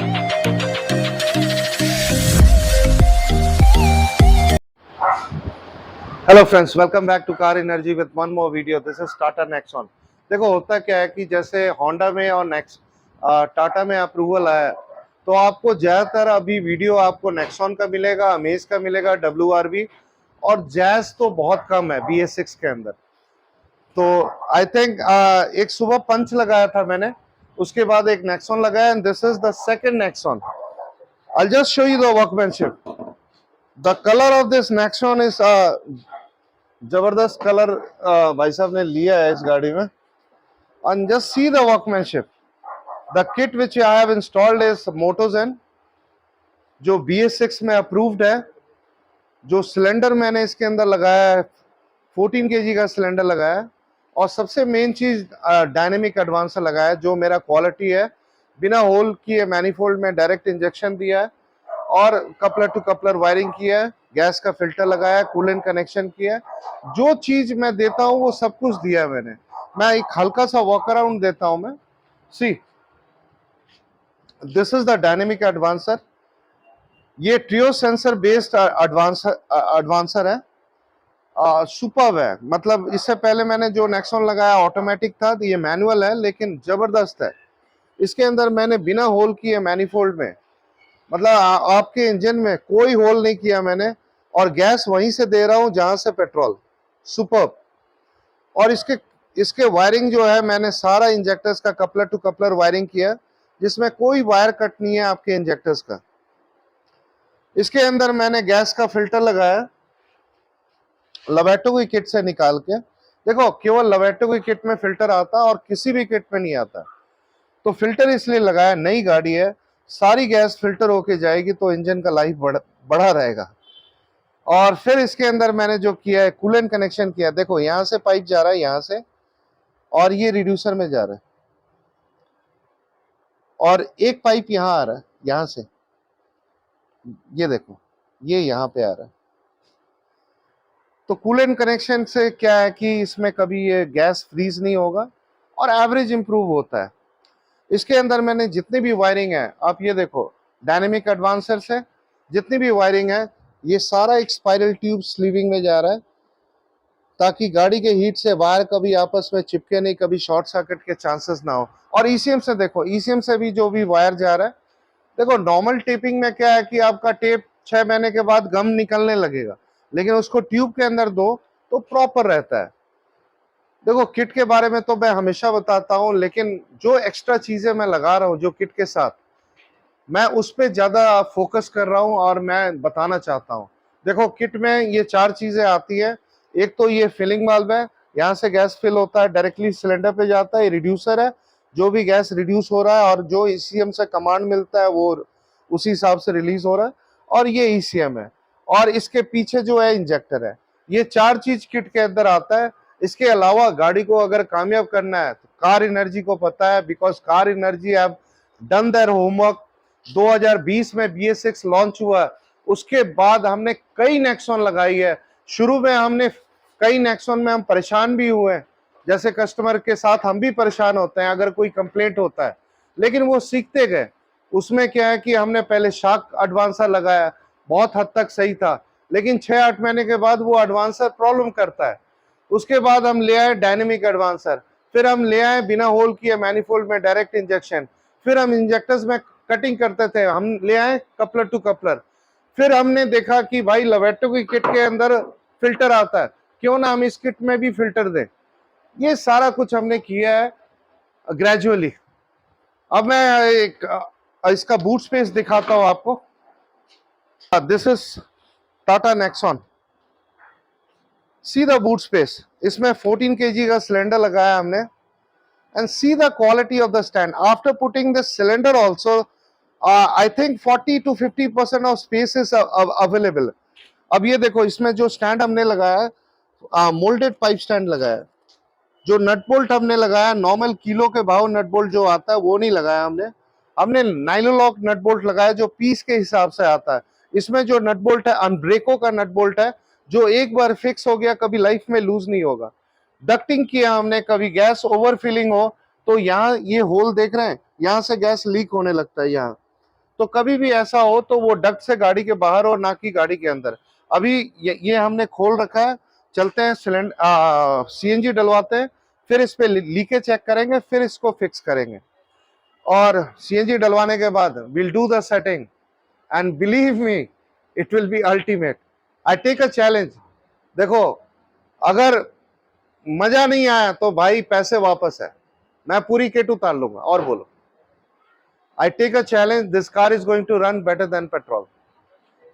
Hello friends, welcome back to car energy with one more video. This is Tata Nexon. देखो, होता क्या है कि जैसे होंडा में और टाटा में अप्रूवल आया, तो आपको ज़्यादातर अभी वीडियो आपको नेक्सॉन का मिलेगा, अमेज का मिलेगा, WRV और जैज तो बहुत कम है BS6 के अंदर। तो आई थिंक एक सुबह पंच लगाया था मैंने, उसके बाद एक नेक्सॉन लगाया and this is the second Nexon. I just show you the workmanship. The colour of this Nexon is जबरदस्त कलर भाई साहब ने लिया है इस गाड़ी में। And just see the workmanship. The kit which I have installed is Motogen, जो BS6 में अप्रूव्ड है। जो सिलेंडर मैंने इसके अंदर लगाया है, 14 kg का सिलेंडर लगाया है। और सबसे मेन चीज डायनेमिक एडवांसर लगाया है, जो मेरा क्वालिटी है। बिना होल किए मैनिफोल्ड में डायरेक्ट इंजेक्शन दिया है और कपलर टू कपलर वायरिंग किया है, गैस का फिल्टर लगाया है, कूलेंट कनेक्शन किया है। जो चीज मैं देता हूं वो सब कुछ दिया है मैंने। मैं एक हल्का सा वॉक अराउंड देता हूं मैं। See, this is the dynamic advancer. ये ट्रियो सेंसर बेस्ड एडवांसर है। सुपर्ब है। मतलब इससे पहले मैंने जो नेक्सॉन लगाया ऑटोमेटिक था, तो ये मैनुअल है लेकिन जबरदस्त है। इसके अंदर मैंने बिना होल किए मैनिफोल्ड में, मतलब आपके इंजन में कोई होल नहीं किया मैंने, और गैस वहीं से दे रहा हूं जहां से पेट्रोल। सुपर्ब। और इसके इसके वायरिंग जो है, मैंने सारा इंजेक्टर्स का कपलर टू कपलर वायरिंग किया, जिसमें कोई वायर कट नहीं है आपके इंजेक्टर्स का। इसके अंदर मैंने गैस का फिल्टर लगाया लवेटो की किट से निकाल के। देखो, केवल लवेटो की किट में फिल्टर आता और किसी भी किट में नहीं आता। तो फिल्टर इसलिए लगाया, नई गाड़ी है, सारी गैस फिल्टर होके जाएगी तो इंजन का लाइफ बढ़ा रहेगा। और फिर इसके अंदर मैंने जो किया है, कूलेंट कनेक्शन किया। देखो, यहां से पाइप जा रहा है, यहां से, और ये रिड्यूसर में जा रहा है, और एक पाइप यहां आ रहा है, यहां से। ये देखो, ये यहां पे आ रहा है। तो कूलेंट कनेक्शन से क्या है कि इसमें कभी ये गैस फ्रीज नहीं होगा और एवरेज इंप्रूव होता है। इसके अंदर मैंने जितनी भी वायरिंग है, आप ये देखो, डायनेमिक एडवांसर से जितनी भी वायरिंग है, ये सारा एक स्पाइरल ट्यूब स्लीविंग में जा रहा है, ताकि गाड़ी के हीट से वायर कभी आपस में चिपके नहीं, कभी शॉर्ट सर्किट के चांसेस ना हो। और ECM से देखो, ECM से भी जो भी वायर जा रहा है, देखो नॉर्मल टेपिंग में क्या है कि आपका टेप 6 महीने के बाद गम निकलने लगेगा, लेकिन उसको ट्यूब के अंदर दो तो प्रॉपर रहता है। देखो, किट के बारे में तो मैं हमेशा बताता हूं, लेकिन जो एक्स्ट्रा चीजें मैं लगा रहा हूं जो किट के साथ, मैं उस पर ज्यादा फोकस कर रहा हूं और मैं बताना चाहता हूं। देखो, किट में ये 4 चीजें आती है। एक तो ये फिलिंग वाल्व है, यहाँ से गैस फिल होता है, डायरेक्टली सिलेंडर पे जाता है। ये रिड्यूसर है, जो भी गैस रिड्यूस हो रहा है और जो ECM से कमांड मिलता है वो उसी हिसाब से रिलीज हो रहा है। और ये ECM है, और इसके पीछे जो है इंजेक्टर है। ये 4 चीज किट के अंदर आता है। इसके अलावा गाड़ी को अगर कामयाब करना है तो कार एनर्जी को पता है, because car energy have done their homework. 2020 में BS6 लॉन्च हुआ, उसके बाद हमने कई नेक्सॉन लगाई है। शुरू में हमने कई नेक्सॉन में हम परेशान भी हुए, जैसे कस्टमर के साथ हम भी परेशान होते हैं अगर कोई कंप्लेंट होता है, लेकिन वो सीखते गए। उसमें क्या है कि हमने पहले शॉक एडवांसर लगाया, बहुत हद तक सही था, लेकिन 6-8 महीने के बाद वो एडवांसर प्रॉब्लम करता है। उसके बाद हम ले आए डायनेमिक एडवांसर, फिर हम ले आए बिना होल किए मैनिफोल्ड में डायरेक्ट इंजेक्शन, फिर हम इंजेक्टर्स में कटिंग करते थे, हम ले आए कपलर टू कपलर। फिर हमने देखा कि भाई लवेटो की किट के अंदर फिल्टर आता है, क्यों ना हम इस किट में भी फिल्टर दें। ये सारा कुछ हमने किया है ग्रेजुअली। अब मैं एक इसका बूट स्पेस दिखाता हूं आपको। This is Tata Nexon. See the boot space. इसमें 14 kg का सिलेंडर लगाया हमने, and see the quality of the stand. After putting the cylinder also, I think 40 to 50% of space is available. अब ये देखो, इसमें जो स्टैंड हमने लगाया है, मोल्डेड पाइप स्टैंड लगाया है। जो नट बोल्ट हमने लगाया, नॉर्मल किलो के भाव नट बोल्ट जो आता है वो नहीं लगाया हमने। हमने नाइलोलॉक नट बोल्ट लगाया, जो पीस के हिसाब से आता है। इसमें जो नट बोल्ट है, अनब्रेको का नट बोल्ट है, जो एक बार फिक्स हो गया कभी लाइफ में लूज नहीं होगा। डक्टिंग किया हमने, कभी गैस ओवर फिलिंग हो तो यहाँ ये होल देख रहे हैं, यहाँ से गैस लीक होने लगता है यहाँ, तो कभी भी ऐसा हो तो वो डक्ट से गाड़ी के बाहर और ना कि गाड़ी के अंदर। अभी ये हमने खोल रखा है, चलते हैं सिलेंडर सीएनजी डलवाते हैं, फिर इस पे लीकेज चेक करेंगे, फिर इसको फिक्स करेंगे। और सीएनजी डलवाने के बाद will do the setting and believe me it will be ultimate. I take a challenge. देखो, अगर मजा नहीं आया तो भाई पैसे वापस है, मैं पूरी किट उतार लूंगा। और बोलो, I take a challenge, this car is going to run better than petrol.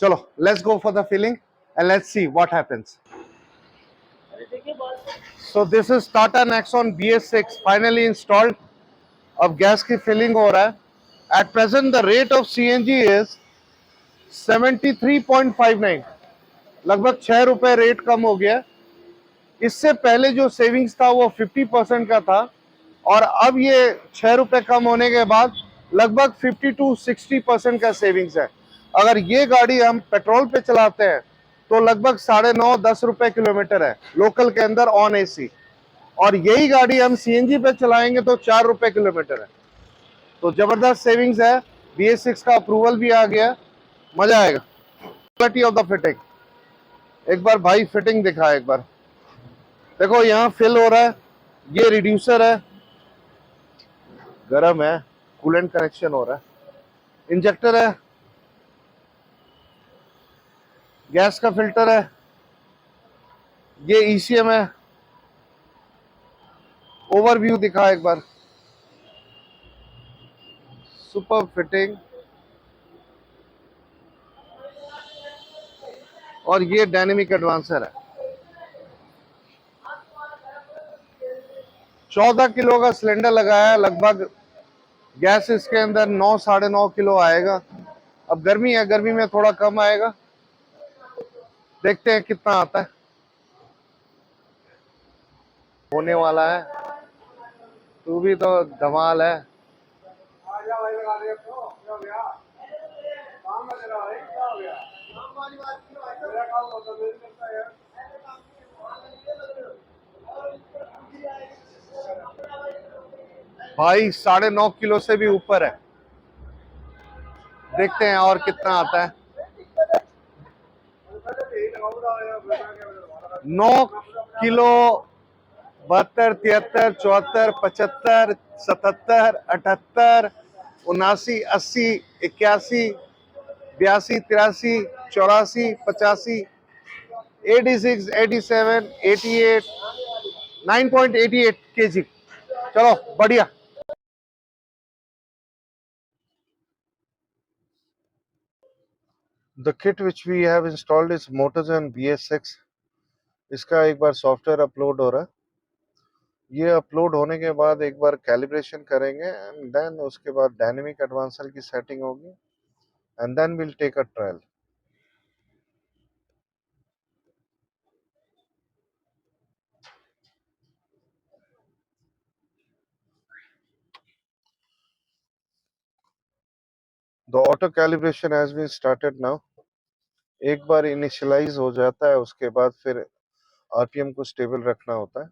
चलो, let's go for the feeling and let's see what happens. So this is Tata nexon BS6 finally installed. अब gas की filling हो रहा है। At present the rate of CNG is 73.59, लगभग 6 रुपए rate कम हो गया। इससे पहले जो सेविंग्स था वो 50% का था, और अब ये 6 रुपए कम होने के बाद लगभग 50 to 60% का सेविंग्स है। अगर ये गाड़ी हम पेट्रोल पे चलाते हैं तो लगभग 9.5-10 रुपए किलोमीटर है लोकल के अंदर ऑन एसी, और यही गाड़ी हम सीएनजी पे चलाएंगे तो 4 रुपए किलोमीटर है। तो जबरदस्त सेविंग्स है। BS6 का अप्रूवल भी आ गया, मजा आएगा। क्वालिटी ऑफ द फिटिंग, एक बार भाई फिटिंग दिखा एक बार। देखो यहाँ फिल हो रहा है, ये रिड्यूसर है, गर्म है, कूलेंट कनेक्शन हो रहा है, इंजेक्टर है, गैस का फिल्टर है, ये ECM है। ओवरव्यू दिखा एक बार, सुपर फिटिंग। और ये डायनेमिक एडवांसर है। 14 किलो का सिलेंडर लगाया है, लगभग गैस इसके अंदर 9-9.5 किलो आएगा। अब गर्मी है, गर्मी में थोड़ा कम आएगा, देखते हैं कितना आता है। होने वाला है, तू भी तो धमाल है। भाई 9.5 किलो से भी ऊपर है, देखते हैं और कितना आता है। 9 किलो, 72, 73, 74, 75, 77, 78, 79, 80, 81, 82, 83, 84, 85, 86, 87, 88, 9.88 kg। चलो बढ़िया। The kit which we have installed is Motozen BS6। इसका एक बार सॉफ्टवेयर अपलोड हो रहा है, ये अपलोड होने के बाद एक बार कैलिब्रेशन करेंगे एंड देन उसके बाद डायनेमिक एडवांसर की सेटिंग होगी and then will take a trial. The auto calibration has been started now. एक बार इनिशियलाइज हो जाता है उसके बाद फिर आरपीएम को स्टेबल रखना होता है।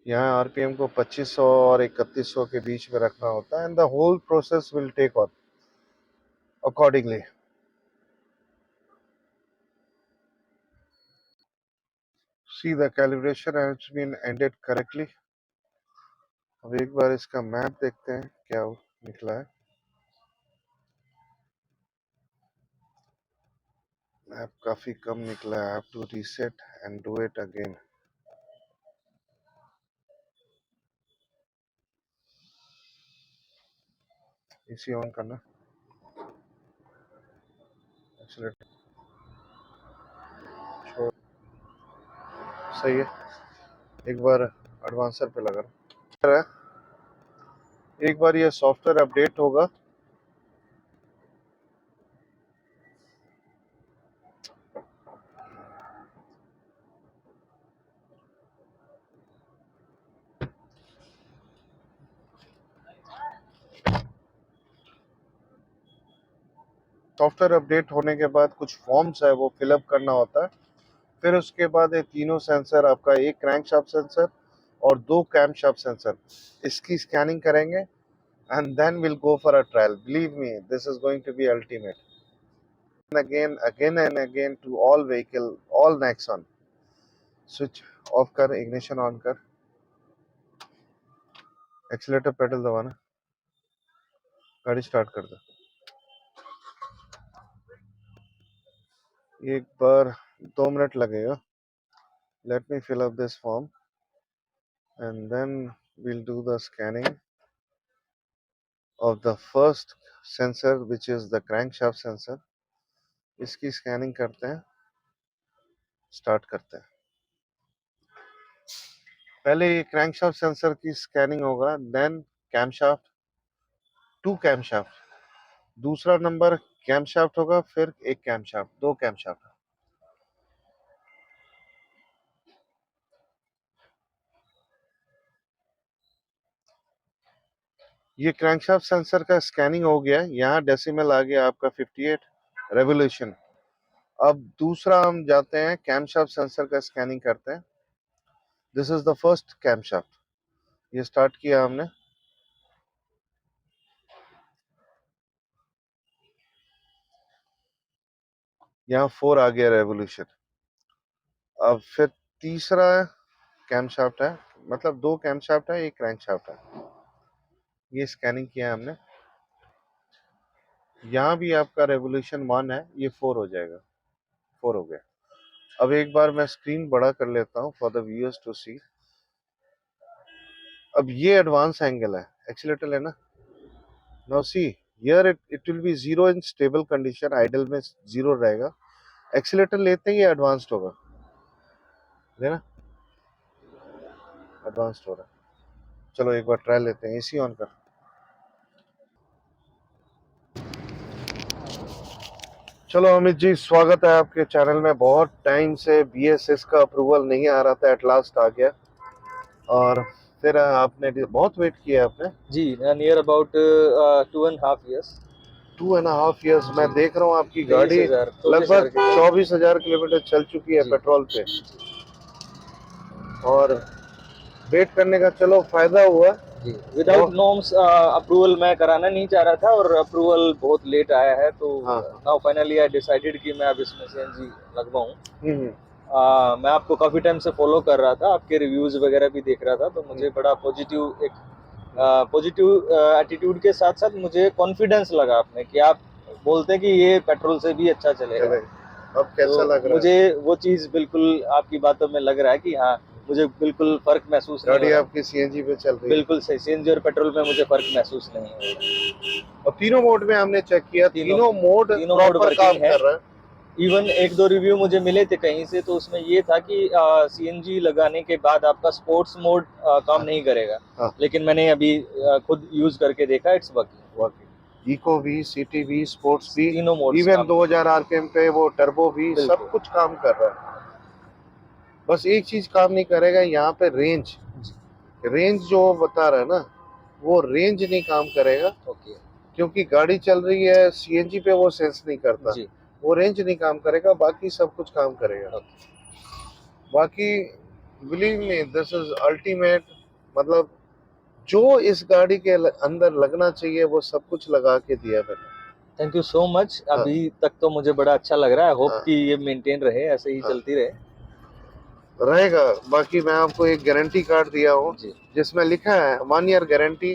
यहाँ आरपीएम को 2500 और 3100 के बीच में रखना होता है and the whole process will take on accordingly. See the calibration has been ended correctly. अब एक बार इसका मैप देखते हैं क्या निकला है। मैप काफी कम निकला है, I have to reset and do it again। इसी ऑन करना, एक्सीलेटर छोड़, सही है। एक बार एडवांसर पे लगा रहा है, एक बार ये सॉफ्टवेयर अपडेट होगा। सॉफ्टवेयर अपडेट होने के बाद कुछ फॉर्म्स है वो फिलअप करना होता है, फिर उसके बाद ये तीनों सेंसर, आपका एक क्रैंकशाफ्ट सेंसर और दो कैमशाफ्ट सेंसर, इसकी स्कैनिंग करेंगे and then we'll go for a trial. Believe me, this is going to be ultimate. And again and again to all vehicle, all Nexon. Switch off कर, ignition on कर, accelerator pedal दबाना, गाड़ी start कर दो. एक बार 2 minute लगेगा. Let me fill up this form and then we'll do the scanning of the first sensor, which is the crankshaft sensor. इसकी scanning करते हैं, स्टार्ट करते हैं. पहले ये क्रैंकशाफ्ट सेंसर की स्कैनिंग होगा, देन कैमशाफ्ट, 2 कैमशाफ्ट, दूसरा नंबर कैमशाफ्ट होगा, फिर एक कैमशाफ्ट, 2 कैमशाफ्ट. ये क्रैंकशाफ्ट सेंसर का स्कैनिंग हो गया. यहाँ डेसिमल आ गया आपका 58 रेवोल्यूशन. अब दूसरा हम जाते हैं कैमशाफ्ट सेंसर का स्कैनिंग करते हैं. This is the first camshaft. ये स्टार्ट किया हमने. यहाँ 4 आ गया रेवोल्यूशन. अब फिर तीसरा कैमशाफ्ट है, मतलब 2 कैमशाफ्ट है, एक क्रैंकशाफ्ट है. ये स्कैनिंग किया हमने. यहाँ भी आपका रेवोल्यूशन 1 है, ये 4 हो जाएगा. 4 हो गया. अब एक बार मैं स्क्रीन बड़ा कर लेता हूँ for the viewers to see. अब ये एडवांस एंगल है, एक्सीलेटर लेना. Now see here it will be 0 in stable condition, idle में 0 रहेगा. एक्सीलेटर लेते ही ये एडवांस्ड होगा, लेना. एडवांस्ड हो रहा है. चलो एक बार ट्रायल लेते हैं. एसी ऑन कर. चलो अमित जी, स्वागत है आपके चैनल में. बहुत टाइम से BSS का अप्रूवल नहीं आ रहा था, एट लास्ट आ गया. और फिर आपने बहुत वेट किया आपने. जी, नियर अबाउट 2.5 years. 2.5 years. मैं देख रहा हूँ आपकी गाड़ी 23,000 लगभग 24,000 किलोमीटर चल चुकी है जी. पेट्रोल पे. और वेट करने का चलो फायदा हुआ. जी, विदाउट नॉर्म्स अप्रूवल मैं कराना नहीं चाह रहा था और अप्रूवल बहुत लेट आया है, तो नाउ फाइनली आई डिसाइडेड कि मैं अब इसमें CNG लगवाऊं. मैं आपको काफ़ी टाइम से फॉलो कर रहा था, आपके रिव्यूज़ वगैरह भी देख रहा था, तो मुझे बड़ा पॉजिटिव एटीट्यूड के साथ साथ मुझे कॉन्फिडेंस लगा आपने कि आप बोलते हैं कि ये पेट्रोल से भी अच्छा चलेगा. अब कैसा लग रहा है? मुझे वो चीज़ बिल्कुल आपकी बातों में लग रहा है कि हाँ, मुझे बिल्कुल फर्क महसूस नहीं हो गाड़ी रहा. आपकी CNG पे चल रही है. बिल्कुल सही. CNG और पेट्रोल में मुझे फर्क महसूस नहीं हो रहा. और तीनों मोड में हमने चेक किया, तीनों मोड प्रॉपर काम कर रहा है. इवन 1-2 रिव्यू मुझे मिले थे कहीं से, तो उसमें ये था कि CNG लगाने के बाद आपका स्पोर्ट्स मोड काम नहीं करेगा. लेकिन मैंने अभी खुद यूज करके देखा, इट्स वर्किंग. इको भी, सिटी भी, स्पोर्ट्स भी, तीनों मोड, इवन 2000 RPM पे वो टर्बो भी, सब कुछ काम कर रहा है. बस एक चीज काम नहीं करेगा यहाँ पे, रेंज जो बता रहा है ना, वो रेंज नहीं काम करेगा. क्योंकि गाड़ी चल रही है CNG पे, वो सेंस नहीं करता. वो रेंज नहीं काम करेगा, बाकी सब कुछ काम करेगा. बाकी believe me, this is ultimate. मतलब जो इस गाड़ी के अंदर लगना चाहिए वो सब कुछ लगा के दिया मैंने. Thank you so much. अभी तक तो मुझे बड़ा अच्छा लग रहा है. होप कि ये मेंटेन रहे, ऐसे ही चलती रहेगा. बाकी मैं आपको एक गारंटी कार्ड दिया हूँ जिसमें लिखा है 1 year guarantee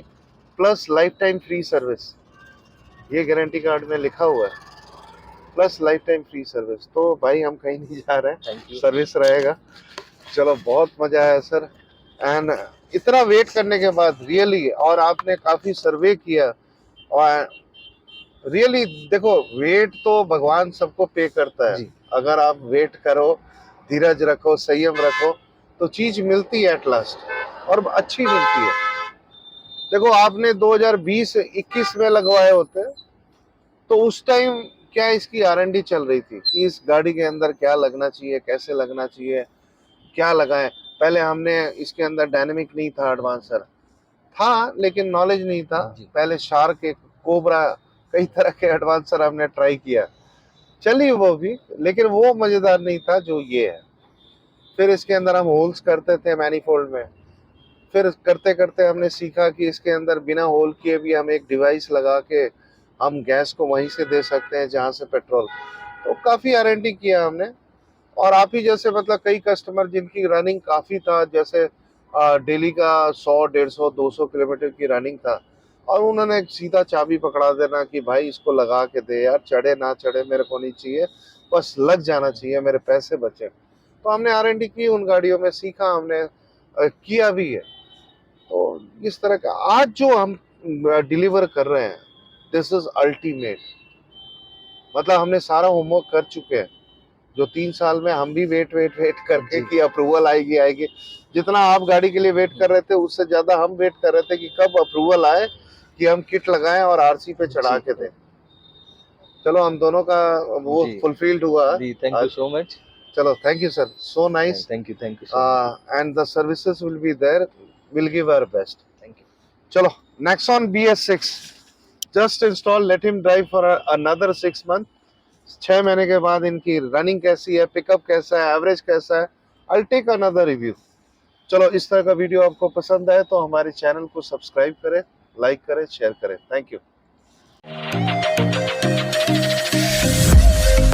plus life time free service. ये गारंटी कार्ड में लिखा हुआ है, plus life time free service. तो भाई हम कहीं नहीं जा रहे हैं, सर्विस रहेगा. चलो बहुत मजा आया सर. एंड इतना वेट करने के बाद रियली, और आपने काफी सर्वे किया, और रियली देखो, वेट तो भगवान सबको पे करता है. अगर आप वेट करो, धीरज रखो, संयम रखो, तो चीज मिलती है एट लास्ट, और अच्छी मिलती है. देखो आपने 2020-21 में लगवाए होते तो उस टाइम क्या इसकी R&D चल रही थी कि इस गाड़ी के अंदर क्या लगना चाहिए, कैसे लगना चाहिए, क्या लगाएं. पहले हमने इसके अंदर डायनेमिक नहीं था, एडवांसर था, लेकिन नॉलेज नहीं था. पहले शार्क, एक कोबरा, कई तरह के एडवांसर हमने ट्राई किया, चली वो भी, लेकिन वो मजेदार नहीं था जो ये है. फिर इसके अंदर हम होल्स करते थे मैनीफोल्ड में, फिर करते करते हमने सीखा कि इसके अंदर बिना होल किए भी हम एक डिवाइस लगा के हम गैस को वहीं से दे सकते हैं जहाँ से पेट्रोल। तो काफ़ी R&D किया हमने। और आप ही जैसे मतलब कई कस्टमर जिनकी रनिंग काफ़ी था, जैसे डेली का 100, 150, 200 किलोमीटर की रनिंग था, और उन्होंने सीधा चाबी पकड़ा देना कि भाई इसको लगा के दे यार, चढ़े ना चढ़े मेरे को नहीं चाहिए, बस लग जाना चाहिए, मेरे पैसे बचे। तो हमने R&D की उन गाड़ियों में, सीखा हमने, किया भी है। तो इस तरह का आज जो हम डिलीवर कर रहे हैं, दिस इज अल्टीमेट। मतलब हमने सारा होमवर्क कर चुके हैं। जो 3 साल में हम भी वेट करके जी। कि अप्रूवल आएगी आएगी, जितना आप गाड़ी के लिए वेट कर रहे थे उससे ज्यादा हम वेट कर रहे थे कि कब अप्रूवल आए कि हम किट लगाएं और आरसी पे चढ़ा जी के दें। चलो हम दोनों का वो जी फुलफिल्ड हुआ जी, थैंक यू आज। So much. चलो thank you sir, so nice, thank you so much. And the services will be there, will give our best. Thank you. चलो nexon BS6 just install, let him drive for another 6 month. 6 महीने के बाद इनकी running कैसी है, pickup कैसा है, average कैसा है, आई टेक अनदर रिव्यू। चलो इस तरह का वीडियो आपको पसंद आए तो हमारे चैनल को सब्सक्राइब करें, लाइक करें, शेयर करें। Thank you.